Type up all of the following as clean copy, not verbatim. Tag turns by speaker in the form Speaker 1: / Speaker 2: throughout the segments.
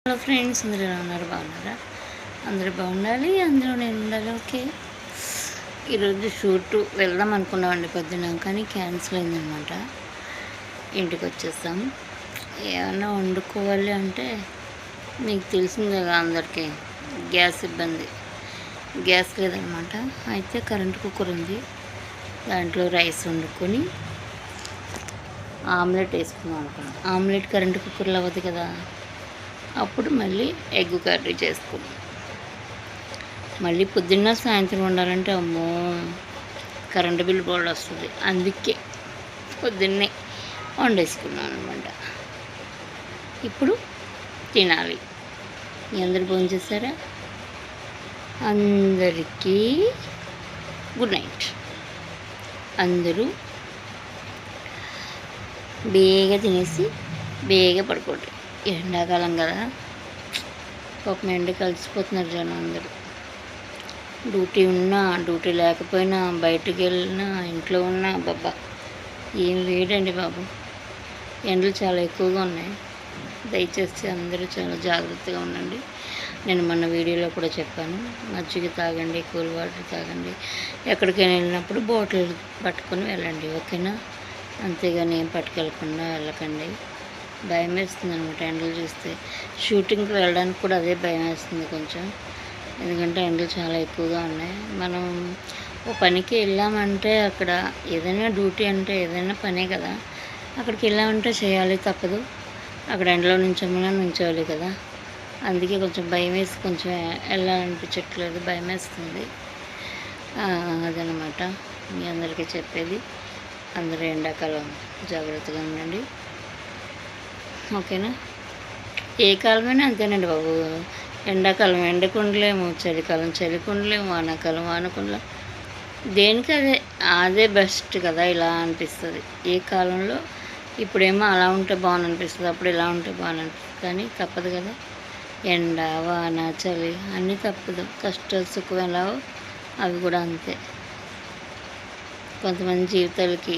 Speaker 1: Hello friends, అందరూ ఎలా ఉన్నారు? బాగున్నారా? అందరూ బాగుండాలి, అందులో నేను ఉండాలి. ఓకే, ఈరోజు షూట్ వెళ్దాం అనుకున్నామండి పొద్దున, కానీ క్యాన్సిల్ అయిందనమాట. ఇంటికి వచ్చేస్తాం. ఏమన్నా వండుకోవాలి అంటే మీకు తెలిసింది కదా, అందరికీ గ్యాస్ ఇబ్బంది. గ్యాస్ లేదనమాట. అయితే కరెంట్ కుక్కర్ ఉంది, దాంట్లో రైస్ వండుకొని ఆమ్లెట్ వేసుకుందాం అనుకున్నాం. ఆమ్లెట్ కరెంట్ కుక్కర్లో అవ్వదు కదా, అప్పుడు మళ్ళీ ఎగ్ కర్రీ చేసుకున్నాం. మళ్ళీ పొద్దున్న సాయంత్రం వండాలంటే అమ్మో కరెంటు బిల్ బోర్డు వస్తుంది. అందుకే పొద్దున్నే వండేసుకున్నాం అనమాట. ఇప్పుడు తినాలి. మీ అందరు భోజనం చేశారా? అందరికీ గుడ్ నైట్. అందరూ బేగా తినేసి బేగా పడుకోండి. ఎండాకాలం కదా, పాపం ఎండ కలిసిపోతున్నారు జనం అందరూ. డ్యూటీ ఉన్నా డ్యూటీ లేకపోయినా, బయటికి వెళ్ళినా, ఇంట్లో ఉన్నా, బాబా ఏం వేడండి బాబు. ఎండలు చాలా ఎక్కువగా ఉన్నాయి. దయచేసి అందరూ చాలా జాగ్రత్తగా ఉండండి. నేను మొన్న వీడియోలో కూడా చెప్పాను, మజ్జిగ తాగండి, కూల్ వాటర్ తాగండి, ఎక్కడికైనా వెళ్ళినప్పుడు బాటిల్ పట్టుకొని వెళ్ళండి, ఓకేనా? అంతేగాని ఏం పట్టుకెళ్ళకుండా వెళ్ళకండి. భయం వేస్తుంది అనమాట ఎండలు చూస్తే. షూటింగ్కి వెళ్ళడానికి కూడా అదే భయం వేస్తుంది కొంచెం, ఎందుకంటే ఎండలు చాలా ఎక్కువగా ఉన్నాయి. మనం ఓ పనికి వెళ్ళామంటే అక్కడ ఏదైనా డ్యూటీ అంటే ఏదైనా పనే కదా, అక్కడికి వెళ్ళామంటే చేయాలి, తప్పదు. అక్కడ ఎండలో నుంచోవాలి కదా, అందుకే కొంచెం భయం వేసి కొంచెం వెళ్ళాలనిపించట్లేదు, భయం వేస్తుంది. అదనమాట మీ అందరికీ చెప్పేది. అందరూ ఎండాకాలం జాగ్రత్తగా ఉండండి, ఓకేనా? ఏ కాలమైనా అంతేనండి బాబు. ఎండాకాలం ఎండకుండలేము, చలికాలం చలికుండలేము, వానాకాలం వానకుండలేము. దేనికి అదే బెస్ట్ కదా, ఇలా అనిపిస్తుంది. ఏ కాలంలో ఇప్పుడేమో అలా ఉంటే బాగుంది అనిపిస్తుంది, అప్పుడు ఇలా ఉంటే బాగుంది అనిపిస్తుంది, కానీ తప్పదు కదా. ఎండ వాన చలి అన్నీ తప్పదు. కష్ట సుఖం ఎలాగో అవి కూడా అంతే. కొంతమంది జీవితాలకి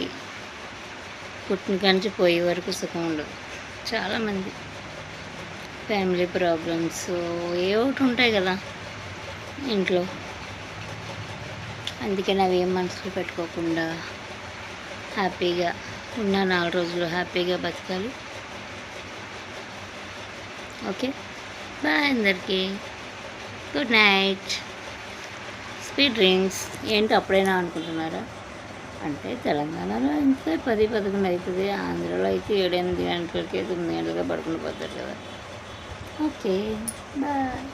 Speaker 1: పుట్టిన కాంచి పోయే వరకు సుఖం ఉండదు. చాలామంది ఫ్యామిలీ ప్రాబ్లమ్స్ ఏ ఒకటి ఉంటాయి కదా ఇంట్లో. అందుకని అవి ఏం మనసులో పెట్టుకోకుండా హ్యాపీగా ఉన్న 4 రోజులు హ్యాపీగా బతకాలి. ఓకే, బాయ్ అందరికీ. Good night. Sweet dreams. ఏంటి అప్పుడైనా అనుకుంటున్నారా? అంటే తెలంగాణలో అయితే 10-11 అవుతుంది, ఆంధ్రాలో అయితే 7-8 గంటలకి 9 గంటలుగా పడుకుని పోతారు కదా. Okay, bye.